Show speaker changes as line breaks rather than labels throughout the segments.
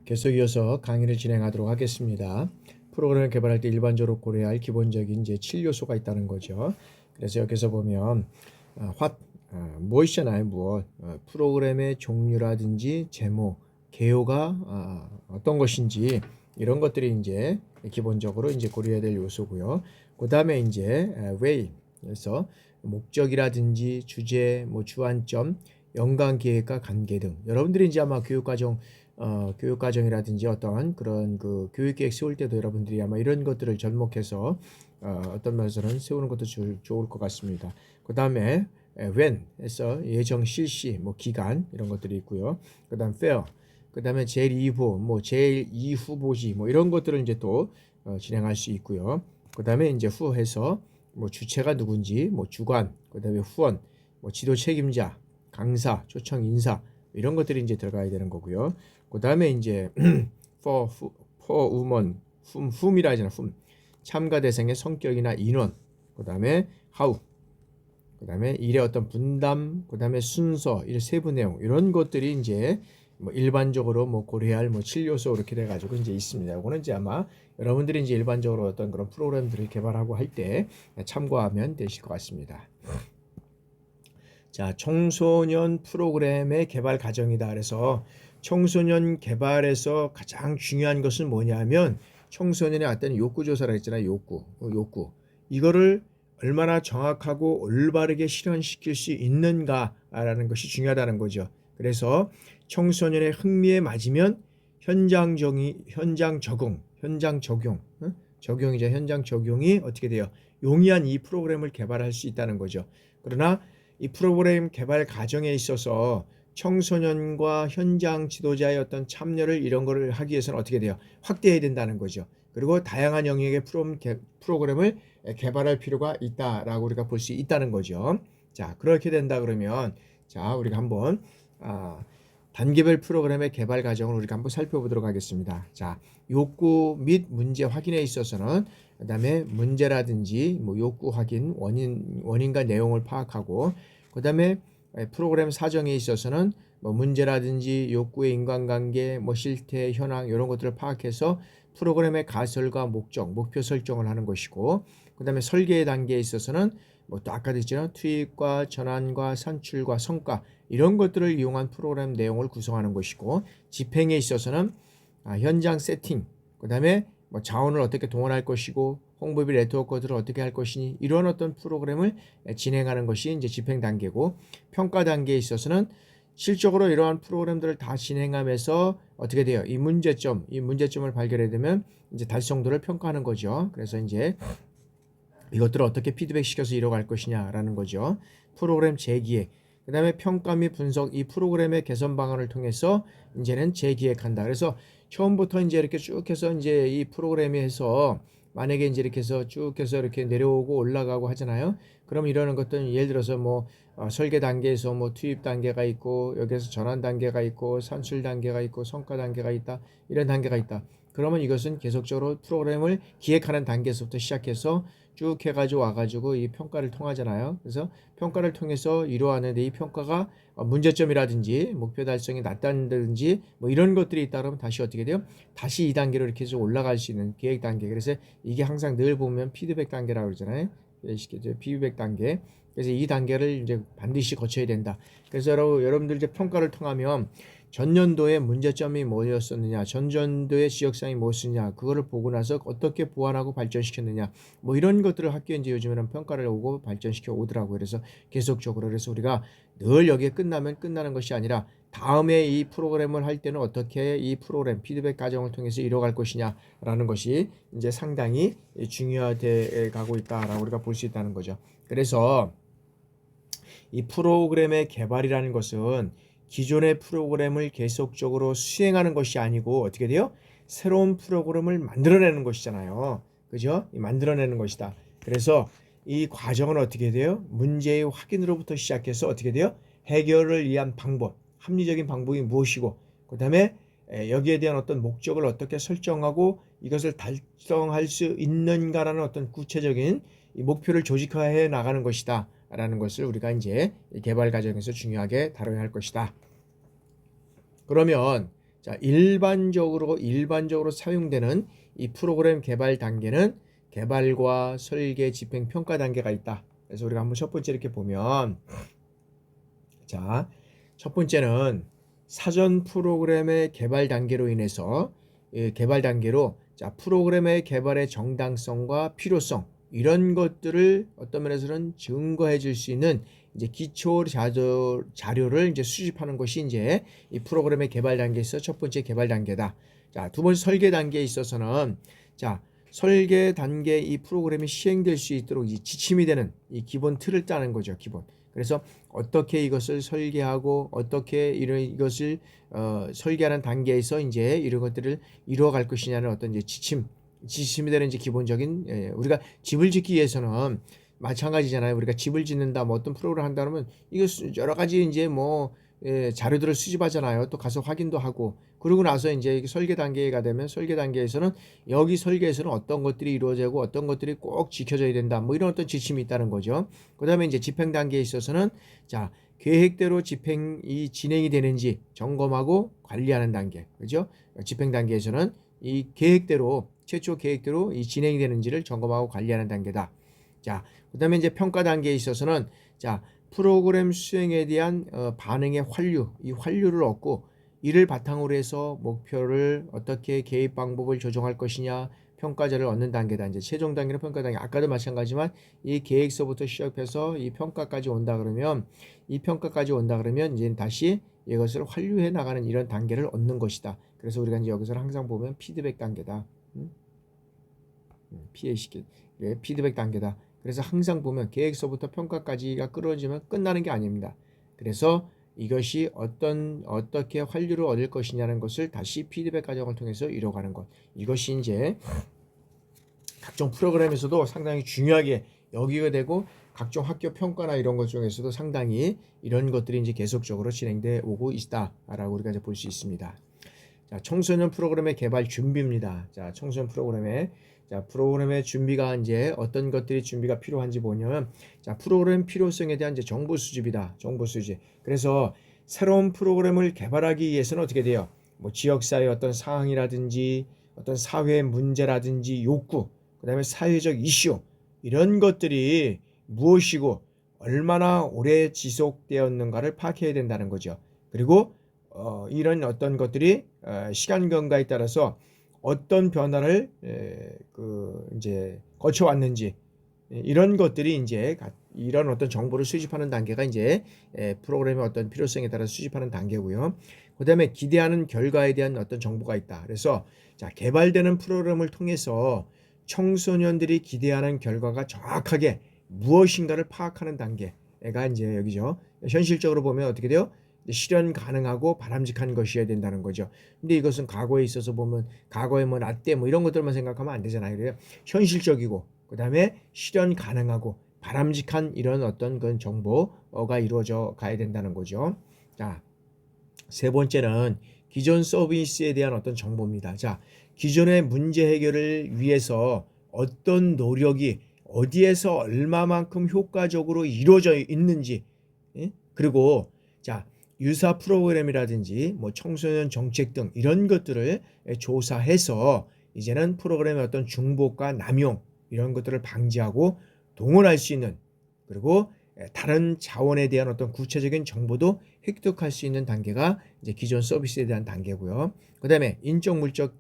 계속 이어서 강의를 진행하도록 하겠습니다. 프로그램을 개발할 때 일반적으로 고려해야 할 기본적인 이제 7요소가 있다는 거죠. 그래서 여기서 보면 무엇이잖아요, 무엇. 프로그램의 종류라든지 제목, 개요가 어떤 것인지 이런 것들이 이제 기본적으로 이제 고려해야 될 요소고요. 그다음에 이제 way, 그래서 목적이라든지 주제, 뭐 주안점, 연관 계획과 관계 등 여러분들이 이제 아마 교육과정이라든지 어떤 그런 그 교육계획 세울 때도 여러분들이 아마 이런 것들을 접목해서 어떤 면에서는 세우는 것도 좋을 것 같습니다. 그 다음에 when에서 예정 실시, 뭐 기간 이런 것들이 있고요. 그 다음 fair, 그 다음에 제일 이후, 뭐 제일 이후보지, 뭐 이런 것들을 이제 또 진행할 수 있고요. 그 다음에 이제 who해서 뭐 주체가 누군지, 뭐 주관, 그 다음에 후원, 뭐 지도 책임자, 강사, 초청 인사 이런 것들이 이제 들어가야 되는 거고요. 그 다음에 이제 for woman, whom이라 하잖아. whom. 참가 대상의 성격이나 인원, 그 다음에 how, 그 다음에 일의 어떤 분담, 그 다음에 순서, 일 세부 내용 이런 것들이 이제 뭐 일반적으로 뭐 고려할 뭐 7요소 이렇게 돼가지고 이제 있습니다. 이거는 이제 아마 여러분들이 이제 일반적으로 어떤 그런 프로그램들을 개발하고 할 때 참고하면 되실 것 같습니다. 자, 청소년 프로그램의 개발 과정이다. 그래서 청소년 개발에서 가장 중요한 것은 뭐냐면 청소년의 어떤 욕구 조사라 했잖아요. 욕구. 이거를 얼마나 정확하고 올바르게 실현시킬 수 있는가라는 것이 중요하다는 거죠. 그래서 청소년의 흥미에 맞으면 현장 적용이 어떻게 돼요? 용이한 이 프로그램을 개발할 수 있다는 거죠. 그러나 이 프로그램 개발 과정에 있어서 청소년과 현장 지도자의 어떤 참여를 이런 거를 하기 위해서는 어떻게 돼요? 확대해야 된다는 거죠. 그리고 다양한 영역의 프로그램을 개발할 필요가 있다라고 우리가 볼 수 있다는 거죠. 자, 그렇게 된다 그러면 자, 우리가 한번 단계별 프로그램의 개발 과정을 우리가 한번 살펴보도록 하겠습니다. 자, 욕구 및 문제 확인에 있어서는 그다음에 문제라든지 뭐 욕구 확인, 원인과 내용을 파악하고 그다음에 프로그램 사정에 있어서는 뭐 문제라든지 욕구의 인간관계, 뭐 실태, 현황 이런 것들을 파악해서 프로그램의 가설과 목적, 목표 설정을 하는 것이고 그다음에 설계 단계에 있어서는 뭐 또 아까도 했죠. 투입과 전환과 산출과 성과 이런 것들을 이용한 프로그램 내용을 구성하는 것이고 집행에 있어서는 현장 세팅, 그다음에 뭐 자원을 어떻게 동원할 것이고 홍보비 네트워크들을 어떻게 할 것이니 이런 어떤 프로그램을 진행하는 것이 이제 집행 단계고 평가 단계에 있어서는 실적으로 이러한 프로그램들을 다 진행하면서 어떻게 돼요? 이 문제점을 발견해 되면 이제 달성도를 평가하는 거죠. 그래서 이제 이것들을 어떻게 피드백 시켜서 이뤄갈 것이냐라는 거죠. 프로그램 재기획, 그 다음에 평가 및 분석, 이 프로그램의 개선 방안을 통해서 이제는 재기획한다. 그래서 처음부터 이제 이렇게 쭉 해서 이제 이 프로그램에 해서 만약에 이제 이렇게 해서 쭉 해서 이렇게 내려오고 올라가고 하잖아요. 그럼 이러는 것들은 예를 들어서 뭐 설계 단계에서 뭐 투입 단계가 있고 여기에서 전환 단계가 있고 산출 단계가 있고 성과 단계가 있다. 이런 단계가 있다. 그러면 이것은 계속적으로 프로그램을 기획하는 단계에서부터 시작해서 쭉 해가지고 와가지고 이 평가를 통하잖아요. 그래서 평가를 통해서 이루어가는데 이 평가가 문제점이라든지 목표 달성이 낮다든지 뭐 이런 것들이 있다 그러면 다시 어떻게 돼요? 다시 2단계로 이렇게 해서 올라갈 수 있는 계획 단계. 그래서 이게 항상 늘 보면 피드백 단계라고 그러잖아요. 피드백 단계. 그래서 이 단계를 이제 반드시 거쳐야 된다. 그래서 여러분들 이제 평가를 통하면 전년도의 문제점이 뭐였었느냐, 전년도의 지적사항이 무엇이냐, 그거를 보고 나서 어떻게 보완하고 발전시켰느냐, 뭐 이런 것들을 학교에 이제 요즘에는 평가를 오고 발전시켜 오더라고요. 그래서 계속적으로 그래서 우리가 늘 여기에 끝나면 끝나는 것이 아니라 다음에 이 프로그램을 할 때는 어떻게 이 프로그램 피드백 과정을 통해서 이뤄갈 것이냐라는 것이 이제 상당히 중요하게 가고 있다라고 우리가 볼 수 있다는 거죠. 그래서 이 프로그램의 개발이라는 것은 기존의 프로그램을 계속적으로 수행하는 것이 아니고 어떻게 돼요? 새로운 프로그램을 만들어내는 것이잖아요. 그죠? 만들어내는 것이다. 그래서 이 과정은 어떻게 돼요? 문제의 확인으로부터 시작해서 어떻게 돼요? 해결을 위한 방법, 합리적인 방법이 무엇이고 그 다음에 여기에 대한 어떤 목적을 어떻게 설정하고 이것을 달성할 수 있는가라는 어떤 구체적인 이 목표를 조직화해 나가는 것이다. 라는 것을 우리가 이제 개발 과정에서 중요하게 다뤄야 할 것이다. 그러면 자, 일반적으로 사용되는 이 프로그램 개발 단계는 개발과 설계, 집행, 평가 단계가 있다. 그래서 우리가 한번 첫 번째 이렇게 보면, 자, 첫 번째는 사전 프로그램의 개발 단계로 인해서 개발 단계로 자, 프로그램의 개발의 정당성과 필요성 이런 것들을 어떤 면에서는 증거해 줄 수 있는 이제 기초 자료를 이제 수집하는 것이 이제 이 프로그램의 개발 단계에서 첫 번째 개발 단계다. 자, 두 번째 설계 단계에 있어서는 자, 설계 단계 이 프로그램이 시행될 수 있도록 이 지침이 되는 이 기본 틀을 짜는 거죠, 기본. 그래서 어떻게 이것을 설계하고 어떻게 이것을 설계하는 단계에서 이제 이런 것들을 이루어갈 것이냐는 어떤 이제 지침이 되는 이제 기본적인 우리가 집을 짓기 위해서는 마찬가지잖아요. 우리가 집을 짓는다, 뭐 어떤 프로그램을 한다 그러면 이거 여러 가지 이제 뭐 자료들을 수집하잖아요. 또 가서 확인도 하고 그러고 나서 이제 설계 단계가 되면 설계 단계에서는 여기 설계에서는 어떤 것들이 이루어지고 어떤 것들이 꼭 지켜져야 된다. 뭐 이런 어떤 지침이 있다는 거죠. 그다음에 이제 집행 단계에 있어서는 자, 계획대로 집행이 진행이 되는지 점검하고 관리하는 단계. 그죠? 집행 단계에서는 이 계획대로 최초 계획대로 이 진행이 되는지를 점검하고 관리하는 단계다. 자, 그다음에 이제 평가 단계에 있어서는 자, 프로그램 수행에 대한 반응의 이 환류를 얻고 이를 바탕으로 해서 목표를 어떻게 개입 방법을 조정할 것이냐 평가자를 얻는 단계다. 이제 최종 단계는 평가 단계. 아까도 마찬가지지만 이 계획서부터 시작해서 이 평가까지 온다 그러면 이제 다시 이것을 환류해 나가는 이런 단계를 얻는 것이다. 그래서 우리가 이제 여기서 항상 보면 피드백 단계다. 피드백 단계다. 그래서 항상 보면 계획서부터 평가까지가 끌어지면 끝나는 게 아닙니다. 그래서 이것이 어떻게 환류를 얻을 것이냐는 것을 다시 피드백 과정을 통해서 이뤄가는 것. 이것이 이제 각종 프로그램에서도 상당히 중요하게 여기게 되고 각종 학교 평가나 이런 것 중에서도 상당히 이런 것들이 이제 계속적으로 진행돼 오고 있다라고 우리가 이제 볼 수 있습니다. 자, 청소년 프로그램의 개발 준비입니다. 자, 청소년 프로그램의 준비가 이제 어떤 것들이 준비가 필요한지 보면 자, 프로그램 필요성에 대한 이제 정보 수집이다. 정보 수집. 그래서 새로운 프로그램을 개발하기 위해서는 어떻게 돼요? 뭐 지역사회 어떤 사항이라든지 어떤 사회 문제라든지 욕구, 그다음에 사회적 이슈 이런 것들이 무엇이고 얼마나 오래 지속되었는가를 파악해야 된다는 거죠. 그리고 이런 어떤 것들이 시간 경과에 따라서 어떤 변화를 이제 거쳐왔는지 이런 것들이 이제 이런 어떤 정보를 수집하는 단계가 이제 프로그램의 어떤 필요성에 따라 수집하는 단계고요. 그다음에 기대하는 결과에 대한 어떤 정보가 있다. 그래서 자, 개발되는 프로그램을 통해서 청소년들이 기대하는 결과가 정확하게 무엇인가를 파악하는 단계가 이제 여기죠. 현실적으로 보면 어떻게 돼요? 실현 가능하고 바람직한 것이어야 된다는 거죠. 근데 이것은 과거에 있어서 보면 과거에 뭐 라떼 뭐 이런 것들만 생각하면 안 되잖아요. 그래요. 현실적이고 그다음에 실현 가능하고 바람직한 이런 어떤 그런 정보가 이루어져 가야 된다는 거죠. 자, 세 번째는 기존 서비스에 대한 어떤 정보입니다. 자, 기존의 문제 해결을 위해서 어떤 노력이 어디에서 얼마만큼 효과적으로 이루어져 있는지, 그리고 자, 유사 프로그램이라든지 뭐 청소년 정책 등 이런 것들을 조사해서 이제는 프로그램의 어떤 중복과 남용 이런 것들을 방지하고 동원할 수 있는, 그리고 다른 자원에 대한 어떤 구체적인 정보도 획득할 수 있는 단계가 이제 기존 서비스에 대한 단계고요. 그다음에 인적 물적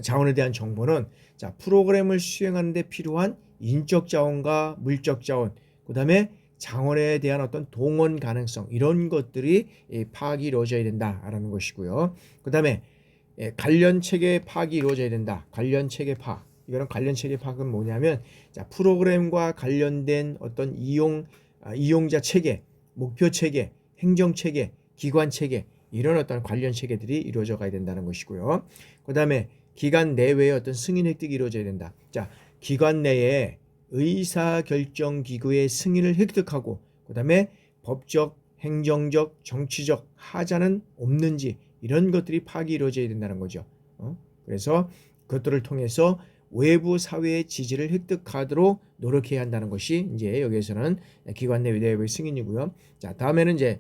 자원에 대한 정보는 자, 프로그램을 수행하는 데 필요한 인적 자원과 물적 자원, 그다음에 자원에 대한 어떤 동원 가능성 이런 것들이 파악이 이루어져야 된다라는 것이고요. 그다음에 관련 체계 파악이 이루어져야 된다. 관련 체계 파악. 이거는 관련 체계 파악은 뭐냐면 자, 프로그램과 관련된 어떤 이용자 체계, 목표 체계, 행정 체계, 기관 체계 이런 어떤 관련 체계들이 이루어져 가야 된다는 것이고요. 그다음에 기관 내외의 어떤 승인 획득이 이루어져야 된다. 자, 기관 내에 의사결정기구의 승인을 획득하고 그다음에 법적, 행정적, 정치적 하자는 없는지 이런 것들이 파악이 이루어져야 된다는 거죠. 그래서 그것들을 통해서 외부 사회의 지지를 획득하도록 노력해야 한다는 것이 이제 여기에서는 기관 내외의 승인이고요. 자, 다음에는 이제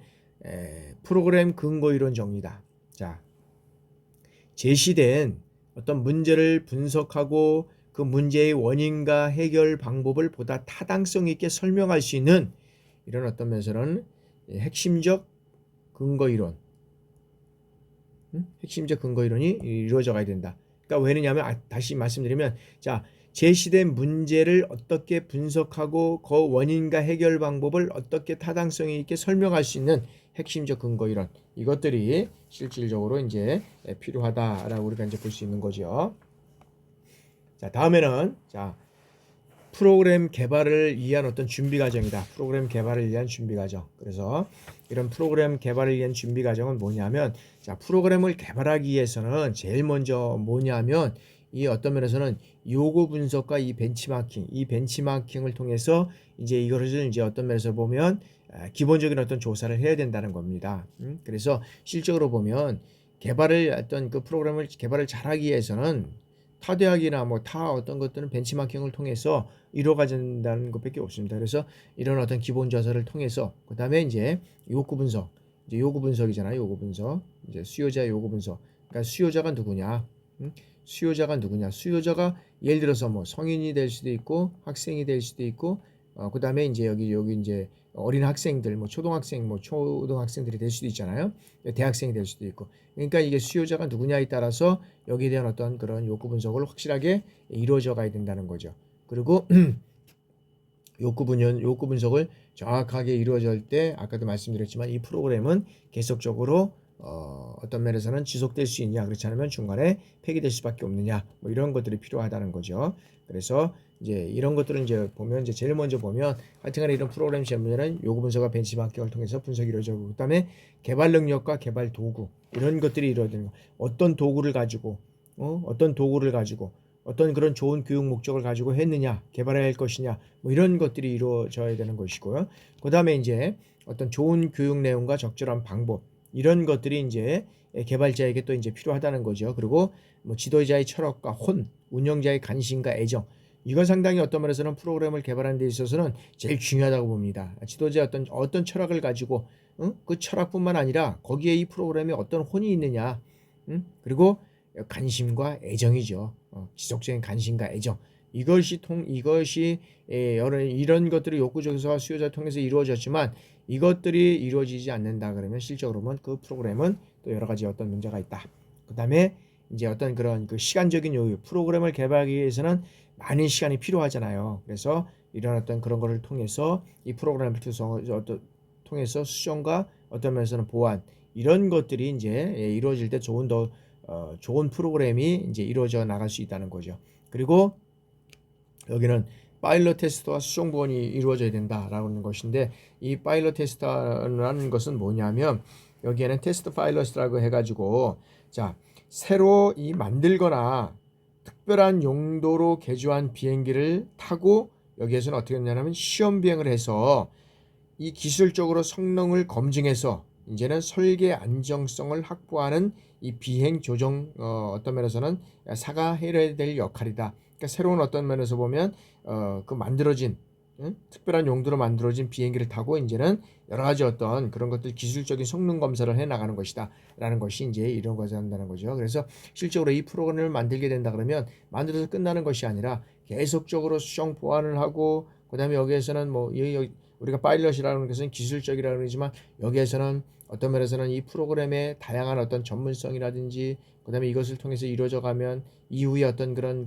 프로그램 근거 이론 정리다. 자, 제시된 어떤 문제를 분석하고 그 문제의 원인과 해결 방법을 보다 타당성 있게 설명할 수 있는 이런 어떤 면에서는 핵심적 근거 이론, 핵심적 근거 이론이 이루어져 가야 된다. 그러니까 왜냐하면 다시 말씀드리면 자, 제시된 문제를 어떻게 분석하고 그 원인과 해결 방법을 어떻게 타당성 있게 설명할 수 있는 핵심적 근거 이론, 이것들이 실질적으로 이제 필요하다라고 우리가 이제 볼 수 있는 거죠. 자, 다음에는 자, 프로그램 개발을 위한 어떤 준비 과정이다. 프로그램 개발을 위한 준비 과정. 그래서 이런 프로그램 개발을 위한 준비 과정은 뭐냐면, 자, 프로그램을 개발하기 위해서는 제일 먼저 뭐냐면 이 어떤 면에서는 요구 분석과 이 벤치마킹을 통해서 이제 이것을 이제 어떤 면에서 보면 기본적인 어떤 조사를 해야 된다는 겁니다. 그래서 실적으로 보면 개발을 어떤 그 프로그램을 개발을 잘하기 위해서는 타대학이나 뭐 타 어떤 것들은 벤치마킹을 통해서 이루어가진다는 것밖에 없습니다. 그래서 이런 어떤 기본 조사를 통해서 그 다음에 이제 욕구 분석, 이제 요구 분석이잖아요. 요구 분석, 이제 수요자 요구 분석. 그러니까 수요자가 누구냐? 수요자가 누구냐? 수요자가 예를 들어서 뭐 성인이 될 수도 있고 학생이 될 수도 있고 그 다음에 이제 여기 이제 어린 학생들, 뭐 초등학생, 뭐 초등학생들이 될 수도 있잖아요. 대학생이 될 수도 있고. 그러니까 이게 수요자가 누구냐에 따라서 여기에 대한 어떤 그런 욕구 분석을 확실하게 이루어져 가야 된다는 거죠. 그리고 욕구 분석을 정확하게 이루어질 때 아까도 말씀드렸지만 이 프로그램은 계속적으로 어떤 면에서는 지속될 수 있냐, 그렇지 않으면 중간에 폐기될 수밖에 없느냐, 뭐 이런 것들이 필요하다는 거죠. 그래서 이제 이런 것들은 이제 보면 이제 제일 먼저 보면 하여튼간에 이런 프로그램 시험에는 요구 분석과 벤치마킹을 통해서 분석이 이루어지고 그다음에 개발 능력과 개발 도구 이런 것들이 이루어지는 거. 어떤 도구를 가지고 어떤 그런 좋은 교육 목적을 가지고 했느냐, 개발해야 할 것이냐, 뭐 이런 것들이 이루어져야 되는 것이고요. 그 다음에 이제 어떤 좋은 교육 내용과 적절한 방법, 이런 것들이 이제 개발자에게 또 이제 필요하다는 거죠. 그리고 뭐 지도자의 철학과 혼, 운영자의 관심과 애정, 이건 상당히 어떤 면에서는 프로그램을 개발하는 데 있어서는 제일 중요하다고 봅니다. 지도자 어떤 철학을 가지고 그 철학뿐만 아니라 거기에 이 프로그램에 어떤 혼이 있느냐, 그리고 관심과 애정이죠. 지속적인 관심과 애정. 이것이 이런 것들이 욕구 조사와 수요자 통해서 이루어졌지만 이것들이 이루어지지 않는다 그러면 실적으로 보면 그 프로그램은 또 여러 가지 어떤 문제가 있다. 그다음에 이제 어떤 그런 그 시간적인 여유, 프로그램을 개발하기 위해서는 많은 시간이 필요하잖아요. 그래서 이런 어떤 그런 거를 통해서 이 프로그램을 통해서 수정과 어떤 면에서는 보완 이런 것들이 이제 이루어질 때 좋은 프로그램이 이제 이루어져 나갈 수 있다는 거죠. 그리고 여기는 파일럿 테스트와 수정 보완이 이루어져야 된다라는 것인데 이 파일럿 테스트라는 것은 뭐냐면 여기에는 테스트 파일럿이라고 해가지고 자 새로 만들거나 특별한 용도로 개조한 비행기를 타고 여기에서는 어떻게 했냐면 시험 비행을 해서 이 기술적으로 성능을 검증해서 이제는 설계 안정성을 확보하는 이 비행 조정 어떤 면에서는 사가 해야 될 역할이다. 그러니까 새로운 어떤 면에서 보면 그 만들어진 특별한 용도로 만들어진 비행기를 타고 이제는 여러 가지 어떤 그런 것들 기술적인 성능 검사를 해 나가는 것이다라는 것이 이제 이런 것을 한다는 거죠. 그래서 실적으로 이 프로그램을 만들게 된다 그러면 만들어서 끝나는 것이 아니라 계속적으로 수정 보완을 하고 그다음에 여기에서는 뭐 우리가 파일럿이라는 것은 기술적이라고 그러지만 여기에서는 어떤 면에서는 이 프로그램의 다양한 어떤 전문성이라든지 그다음에 이것을 통해서 이루어져 가면 이후에 어떤 그런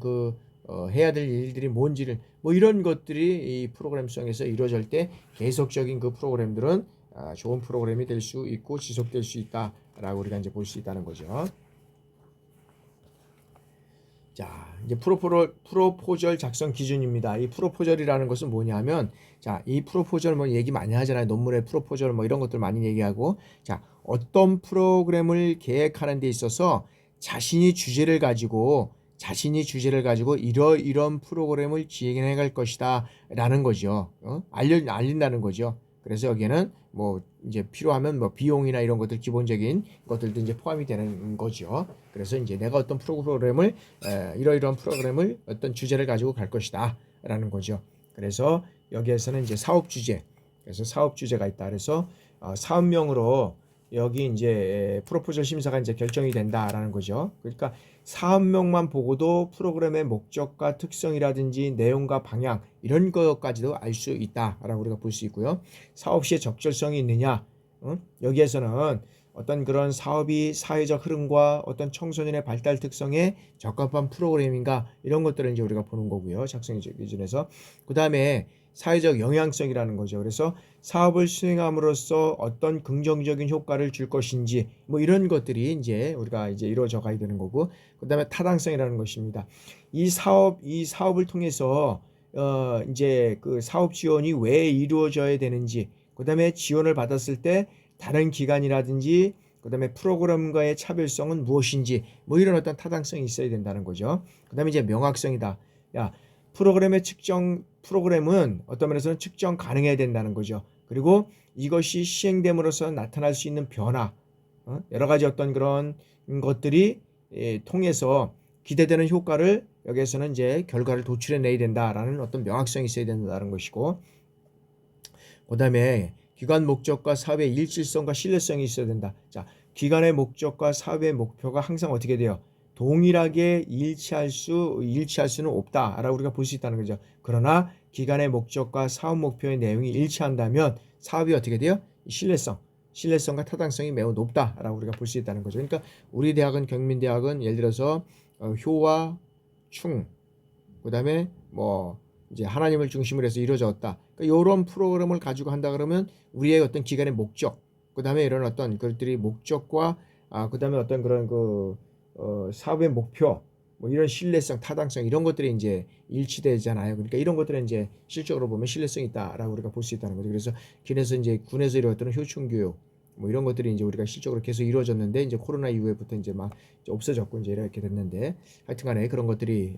해야 될 일들이 뭔지를 뭐 이런 것들이 이 프로그램 수정에서 이루어질 때 계속적인 그 프로그램들은 좋은 프로그램이 될 수 있고 지속될 수 있다라고 우리가 이제 볼 수 있다는 거죠. 자, 이제 프로포절 작성 기준입니다. 이 프로포절이라는 것은 뭐냐면, 자, 이 프로포절 뭐 얘기 많이 하잖아요. 논문에 프로포절 뭐 이런 것들 많이 얘기하고, 자, 어떤 프로그램을 계획하는 데 있어서 자신이 주제를 가지고 이런 프로그램을 진행해 갈 것이다라는 거죠. 알린다는 거죠. 그래서 여기에는 뭐 이제 필요하면 뭐 비용이나 이런 것들 기본적인 것들도 이제 포함이 되는 거죠. 그래서 이제 내가 어떤 프로그램을 이러이러한 프로그램을 어떤 주제를 가지고 갈 것이다라는 거죠. 그래서 여기에서는 이제 사업 주제, 그래서 사업 주제가 있다. 그래서 사업명으로 여기 이제 프로포절 심사가 이제 결정이 된다라는 거죠. 그러니까 사업명만 보고도 프로그램의 목적과 특성이라든지 내용과 방향 이런 것까지도 알 수 있다라고 우리가 볼 수 있고요. 사업 시에 적절성이 있느냐, 여기에서는 어떤 그런 사업이 사회적 흐름과 어떤 청소년의 발달 특성에 적합한 프로그램인가 이런 것들을 이제 우리가 보는 거고요. 작성 기준에서. 그 다음에 사회적 영향성이라는 거죠. 그래서 사업을 수행함으로써 어떤 긍정적인 효과를 줄 것인지 뭐 이런 것들이 이제 우리가 이제 이루어져 가야 되는 거고, 그다음에 타당성이라는 것입니다. 이 사업을 통해서 이제 그 사업 지원이 왜 이루어져야 되는지, 그다음에 지원을 받았을 때 다른 기관이라든지 그다음에 프로그램과의 차별성은 무엇인지 뭐 이런 어떤 타당성이 있어야 된다는 거죠. 그다음에 이제 명확성이다. 야, 프로그램은 어떤 면에서는 측정 가능해야 된다는 거죠. 그리고 이것이 시행됨으로써 나타날 수 있는 변화, 여러 가지 어떤 그런 것들이 통해서 기대되는 효과를 여기에서는 이제 결과를 도출해내야 된다라는 어떤 명확성이 있어야 된다는 것이고, 그다음에 기관 목적과 사업의 일치성과 신뢰성이 있어야 된다. 자, 기관의 목적과 사업의 목표가 항상 어떻게 돼요? 동일하게 일치할 수는 없다라고 우리가 볼 수 있다는 거죠. 그러나 기관의 목적과 사업 목표의 내용이 일치한다면 사업이 어떻게 돼요? 신뢰성과 타당성이 매우 높다라고 우리가 볼 수 있다는 거죠. 그러니까 우리 대학은, 경민대학은 예를 들어서 효와 충, 그다음에 뭐 이제 하나님을 중심으로 해서 이루어졌다. 그러니까 이런 프로그램을 가지고 한다 그러면 우리의 어떤 기관의 목적, 그다음에 이런 어떤 것들이 목적과 그다음에 어떤 그런 사업의 목표, 뭐 이런 신뢰성, 타당성 이런 것들이 이제 일치되잖아요. 그러니까 이런 것들은 이제 실적으로 보면 신뢰성이 있다라고 우리가 볼 수 있다는 거죠. 그래서 군에서 이루어졌던 효충 교육 뭐 이런 것들이 이제 우리가 실적으로 계속 이루어졌는데 이제 코로나 이후에부터 이제 막 없어졌고 이제 이렇게 됐는데, 하여튼간에 그런 것들이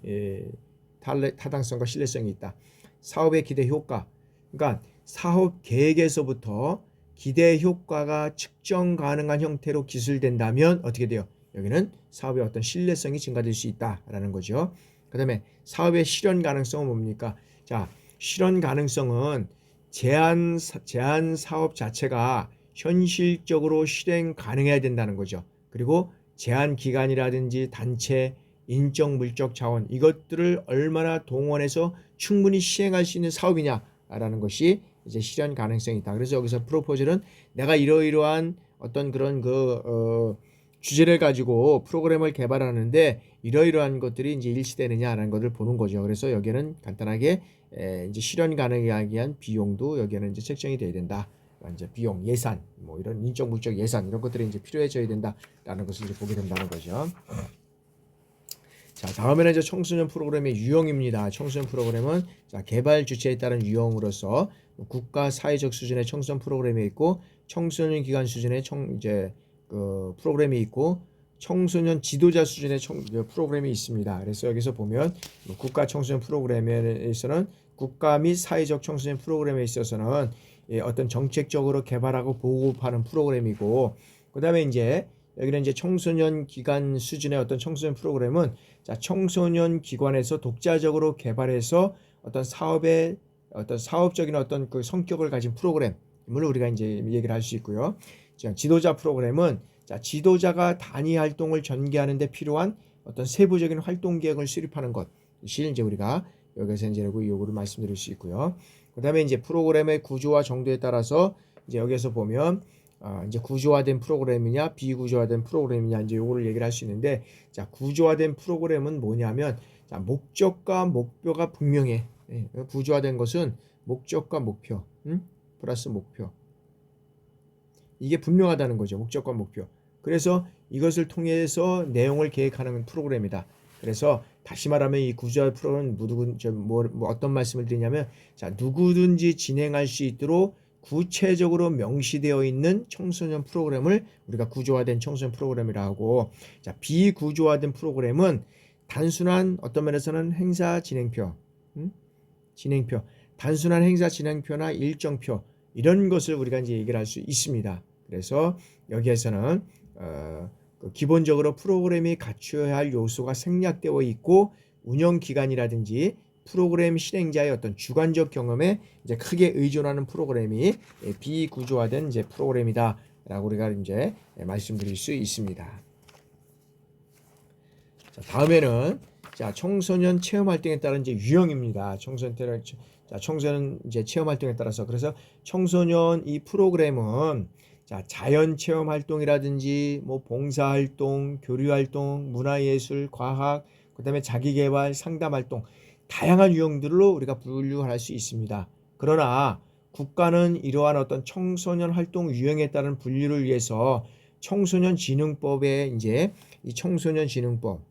타당성과 신뢰성이 있다. 사업의 기대 효과, 그러니까 사업 계획에서부터 기대 효과가 측정 가능한 형태로 기술된다면 어떻게 돼요? 여기는 사업의 어떤 신뢰성이 증가될 수 있다라는 거죠. 그 다음에 사업의 실현 가능성은 뭡니까? 자, 실현 가능성은 제한 사업 자체가 현실적으로 실행 가능해야 된다는 거죠. 그리고 제한 기간이라든지 단체, 인적 물적 자원 이것들을 얼마나 동원해서 충분히 시행할 수 있는 사업이냐라는 것이 이제 실현 가능성이 있다. 그래서 여기서 프로포즈는 내가 이러이러한 어떤 그런 주제를 가지고 프로그램을 개발하는데 이러이러한 것들이 이제 일치되느냐라는 것을 보는 거죠. 그래서 여기는 간단하게 이제 실현 가능하게 한 비용도 여기는 이제 책정이 돼야 된다. 이제 비용, 예산, 뭐 이런 인적 물적 예산 이런 것들이 이제 필요해져야 된다라는 것을 이제 보게 된다는 거죠. 자, 다음에는 이제 청소년 프로그램의 유형입니다. 청소년 프로그램은 자, 개발 주체에 따른 유형으로서 국가 사회적 수준의 청소년 프로그램이 있고, 청소년 기관 수준의 프로그램이 있고, 청소년 지도자 수준의 프로그램이 있습니다. 그래서 여기서 보면 국가 청소년 프로그램에서는 국가 및 사회적 청소년 프로그램에 있어서는 어떤 정책적으로 개발하고 보급하는 프로그램이고, 그다음에 이제 여기는 이제 청소년 기관 수준의 어떤 청소년 프로그램은 자, 청소년 기관에서 독자적으로 개발해서 어떤 사업적인 어떤 그 성격을 가진 프로그램을 우리가 이제 얘기를 할 수 있고요. 자, 지도자 프로그램은 자, 지도자가 단위 활동을 전개하는 데 필요한 어떤 세부적인 활동 계획을 수립하는 것이 이제 우리가 여기서 이제 요구를 말씀드릴 수 있고요. 그다음에 이제 프로그램의 구조와 정도에 따라서 이제 여기서 보면 이제 구조화된 프로그램이냐 비구조화된 프로그램이냐 이제 요거를 얘기를 할 수 있는데, 자, 구조화된 프로그램은 뭐냐면 자, 목적과 목표가 분명해. 구조화된 것은 목적과 목표, 플러스 목표, 이게 분명하다는 거죠. 목적과 목표. 그래서 이것을 통해서 내용을 계획하는 프로그램이다. 그래서 다시 말하면 이 구조화 프로그램은 어떤 말씀을 드리냐면, 자, 누구든지 진행할 수 있도록 구체적으로 명시되어 있는 청소년 프로그램을 우리가 구조화된 청소년 프로그램이라고 하고, 자, 비구조화된 프로그램은 단순한 어떤 면에서는 행사 진행표, 단순한 행사 진행표나 일정표 이런 것을 우리가 이제 얘기를 할 수 있습니다. 그래서 여기에서는 기본적으로 프로그램이 갖춰야 할 요소가 생략되어 있고, 운영 기간이라든지 프로그램 실행자의 어떤 주관적 경험에 이제 크게 의존하는 프로그램이 비구조화된 이제 프로그램이다. 라고 우리가 이제 말씀드릴 수 있습니다. 자, 다음에는 자, 청소년 체험 활동에 따른 이제 유형입니다. 청소년 이제 체험 활동에 따라서 그래서 청소년 이 프로그램은 자, 자연 체험 활동이라든지 뭐 봉사 활동, 교류 활동, 문화예술, 과학, 그다음에 자기 개발, 상담 활동 다양한 유형들로 우리가 분류할 수 있습니다. 그러나 국가는 이러한 어떤 청소년 활동 유형에 따른 분류를 위해서 청소년 진흥법에 이제 이 청소년 진흥법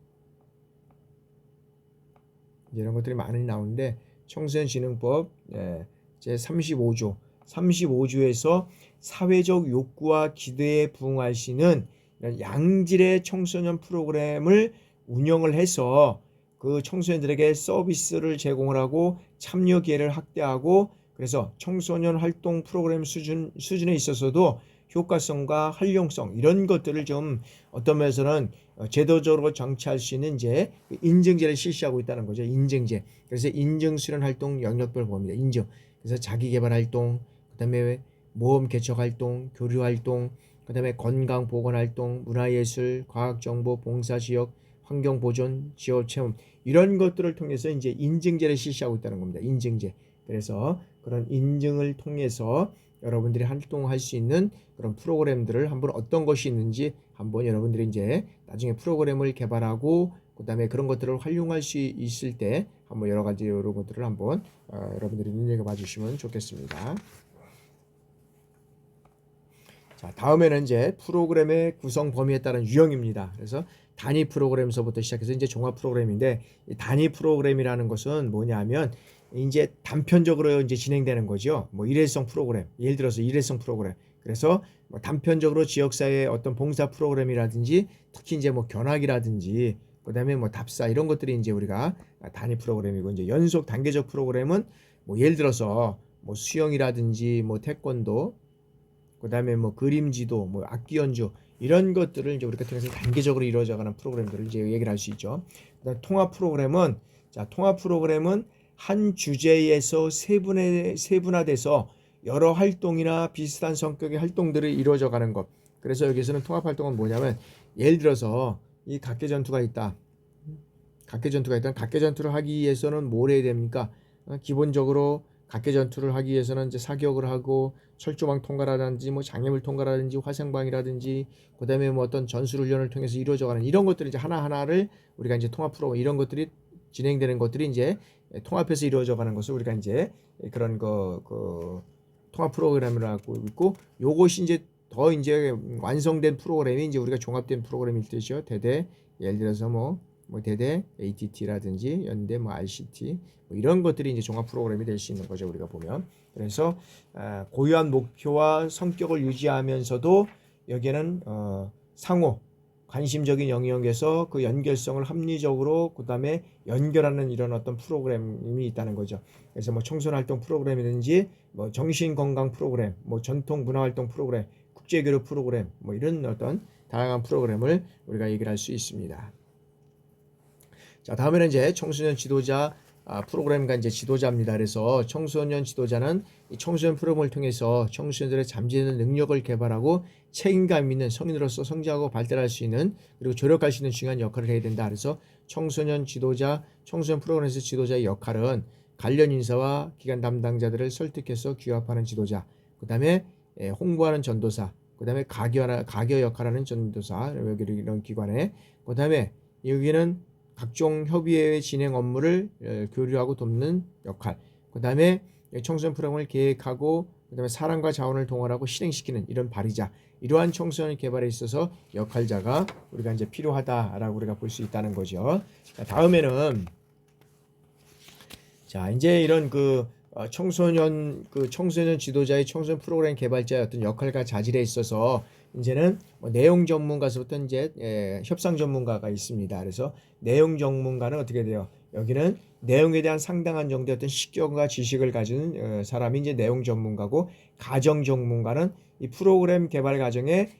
이런 것들이 많이 나오는데 청소년 진흥법 제 35조에서 사회적 욕구와 기대에 부응할 수 있는 양질의 청소년 프로그램을 운영을 해서 그 청소년들에게 서비스를 제공을 하고 참여 기회를 확대하고 그래서 청소년 활동 프로그램 수준에 있어서도 효과성과 활용성 이런 것들을 좀 어떤 면에서는 제도적으로 정치할 수 있는 이제 인증제를 실시하고 있다는 거죠. 인증제. 그래서 인증 수련 활동 영역별 봅니다. 인증. 그래서 자기 개발 활동, 그다음에 모험 개척 활동, 교류 활동, 그다음에 건강 보건 활동, 문화예술, 과학 정보, 봉사 지역, 환경 보존, 지역 체험 이런 것들을 통해서 이제 인증제를 실시하고 있다는 겁니다. 인증제. 그래서 그런 인증을 통해서 여러분들이 활동할 수 있는 그런 프로그램들을 한번 어떤 것이 있는지 한번 여러분들이 이제 나중에 프로그램을 개발하고 그다음에 그런 것들을 활용할 수 있을 때 한번 여러 가지 이런 것들을 한번 여러분들이 눈여겨봐 주시면 좋겠습니다. 자, 다음에는 이제 프로그램의 구성 범위에 따른 유형입니다. 그래서 단위 프로그램서부터 시작해서 이제 종합 프로그램인데 이 단위 프로그램이라는 것은 뭐냐면 이제 단편적으로 이제 진행되는 거죠. 뭐 일회성 프로그램, 예를 들어서 일회성 프로그램. 그래서 뭐 단편적으로 지역사회의 어떤 봉사 프로그램이라든지 특히 이제 뭐 견학이라든지 그다음에 뭐 답사 이런 것들이 이제 우리가 단위 프로그램이고 이제 연속 단계적 프로그램은 뭐 예를 들어서 뭐 수영이라든지 뭐 태권도 그다음에 뭐 그림지도, 뭐 악기 연주 이런 것들을 이제 우리가 통해서 단계적으로 이루어져가는 프로그램들을 이제 얘기를 할 수 있죠. 그다음 통합 프로그램은 통합 프로그램은 한 주제에서 세분화돼서 여러 활동이나 비슷한 성격의 활동들이 이루어져가는 것. 그래서 여기서는 통합 활동은 뭐냐면 예를 들어서 이 각계전투가 있다. 각계전투를 하기 위해서는 뭘 해야 됩니까? 기본적으로 각계전투를 하기 위해서는 이제 사격을 하고 철조망 통과라든지 뭐 장애물 통과라든지 화생방이라든지 그다음에 뭐 어떤 전술훈련을 통해서 이루어져가는 이런 것들이 이제 하나하나를 우리가 이제 통합 프로그램 이런 것들이 진행되는 것들이 이제 통합해서 이루어져가는 것을 우리가 이제 그런 그 통합 프로그램이라고 있고 요것이 이제 더 이제 완성된 프로그램이 이제 우리가 종합된 프로그램일 뜻이죠. 대대 예를 들어서 뭐 대대 ATT라든지 연대 뭐 RCT 뭐 이런 것들이 이제 종합 프로그램이 될 수 있는 거죠. 우리가 보면 그래서 고유한 목표와 성격을 유지하면서도 여기에는 상호 관심적인 영역에서 그 연결성을 합리적으로 그다음에 연결하는 이런 어떤 프로그램이 있다는 거죠. 그래서 뭐 청소년 활동 프로그램이든지 뭐 정신 건강 프로그램, 뭐 전통 문화 활동 프로그램, 국제 교류 프로그램 뭐 이런 어떤 다양한 프로그램을 우리가 얘기를 할 수 있습니다. 자, 다음에는 이제 청소년 지도자 프로그램과 이제 지도자입니다. 그래서 청소년 지도자는 이 청소년 프로그램을 통해서 청소년들의 잠재있는 능력을 개발하고 책임감 있는 성인으로서 성장하고 발달할 수 있는 그리고 조력할 수 있는 중요한 역할을 해야 된다. 그래서 청소년 지도자, 청소년 프로그램에서 지도자의 역할은 관련 인사와 기관 담당자들을 설득해서 규합하는 지도자, 그 다음에 홍보하는 전도사, 그 다음에 가교 역할하는 전도사, 여기 이런 기관에, 그 다음에 여기는 각종 협의회 진행 업무를 교류하고 돕는 역할. 그 다음에 청소년 프로그램을 계획하고 그 다음에 사람과 자원을 동원하고 실행시키는 이런 발의자. 이러한 청소년 개발에 있어서 역할자가 우리가 이제 필요하다라고 우리가 볼 수 있다는 거죠. 자, 다음에는 자 이제 이런 청소년 지도자의 청소년 프로그램 개발자의 어떤 역할과 자질에 있어서 이제는 뭐 내용 전문가서부터 이제 협상 전문가가 있습니다. 그래서 내용 전문가는 어떻게 돼요? 여기는 내용에 대한 상당한 정도의 어떤 식견과 지식을 가진 사람이 이제 내용 전문가고 가정 전문가는 이 프로그램 개발 과정에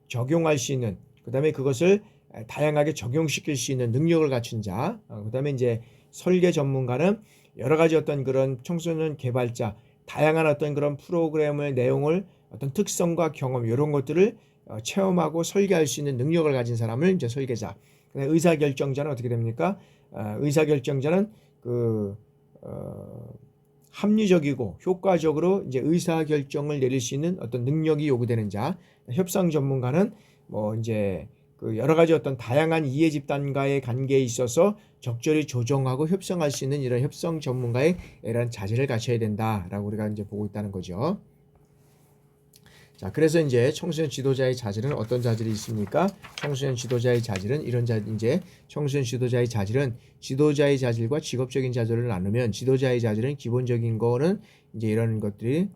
적용할 수 있는 그다음에 그것을 다양하게 적용시킬 수 있는 능력을 갖춘 자. 그다음에 이제 설계 전문가는 여러 가지 어떤 그런 청소년 개발자 다양한 어떤 그런 프로그램의 내용을 어떤 특성과 경험 이런 것들을 체험하고 설계할 수 있는 능력을 가진 사람을 이제 설계자. 의사결정자는 어떻게 됩니까? 의사결정자는 그 합리적이고 효과적으로 이제 의사결정을 내릴 수 있는 어떤 능력이 요구되는 자. 협상 전문가는 뭐 이제 그 여러 가지 어떤 다양한 이해 집단과의 관계에 있어서 적절히 조정하고 협상할 수 있는 이런 협상 전문가의 이런 자질을 갖춰야 된다라고 우리가 이제 보고 있다는 거죠. 자, 그래서 이제 청소년 지도자의 자질은 어떤 자질이 있습니까? 청소년 지도자의 자질은 이런 이제 청소년 지도자의 자질은 지도자의 자질과 직업적인 자질을 나누면 지도자의 자질은 기본적인 거는 이제 이런 것들이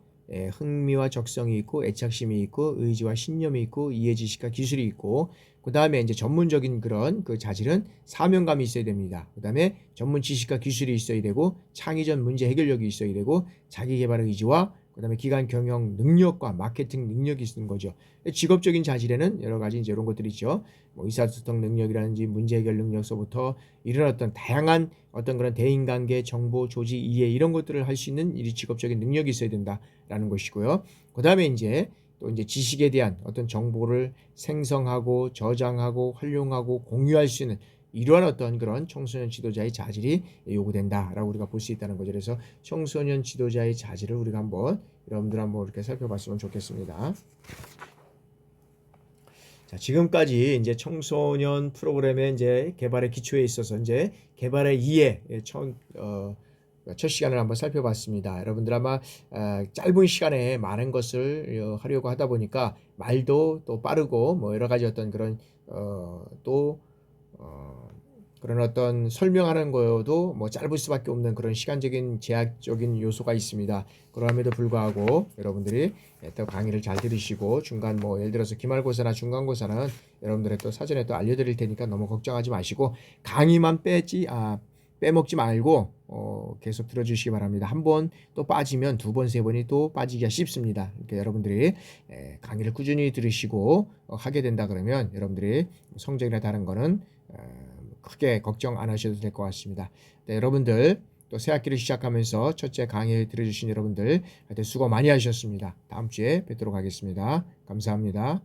흥미와 적성이 있고 애착심이 있고 의지와 신념이 있고 이해 지식과 기술이 있고 그 다음에 이제 전문적인 그런 그 자질은 사명감이 있어야 됩니다. 그 다음에 전문 지식과 기술이 있어야 되고 창의적 문제 해결력이 있어야 되고 자기 개발 의지와 그 다음에 기관 경영 능력과 마케팅 능력이 있는 거죠. 직업적인 자질에는 여러 가지 이제 이런 것들이 있죠. 뭐 의사소통 능력이라든지 문제 해결 능력서부터 이런 어떤 다양한 어떤 그런 대인관계, 정보, 조직, 이해 이런 것들을 할 수 있는 이 직업적인 능력이 있어야 된다라는 것이고요. 그 다음에 이제 또 이제 지식에 대한 어떤 정보를 생성하고 저장하고 활용하고 공유할 수 있는 이러한 어떤 그런 청소년 지도자의 자질이 요구된다라고 우리가 볼 수 있다는 거죠. 그래서 청소년 지도자의 자질을 우리가 여러분들 한번 이렇게 살펴봤으면 좋겠습니다. 자, 지금까지 이제 청소년 프로그램의 이제 개발의 기초에 있어서 이제 개발의 이해 첫 시간을 한번 살펴봤습니다. 여러분들 아마 짧은 시간에 많은 것을 하려고 하다 보니까 말도 또 빠르고 뭐 여러 가지 어떤 그런 그런 어떤 설명하는 거여도 뭐 짧을 수밖에 없는 그런 시간적인 제약적인 요소가 있습니다. 그럼에도 불구하고 여러분들이 또 강의를 잘 들으시고 중간 뭐 예를 들어서 기말고사나 중간고사는 여러분들의 또 사전에 또 알려드릴 테니까 너무 걱정하지 마시고 강의만 빼먹지 말고 계속 들어주시기 바랍니다. 한 번 또 빠지면 두 번, 세 번이 또 빠지기가 쉽습니다. 그러니까 여러분들이 강의를 꾸준히 들으시고 하게 된다 그러면 여러분들이 성적이나 다른 거는 크게 걱정 안 하셔도 될 것 같습니다. 네, 여러분들 또 새 학기를 시작하면서 첫째 강의 들어주신 여러분들 하여튼 수고 많이 하셨습니다. 다음 주에 뵙도록 하겠습니다. 감사합니다.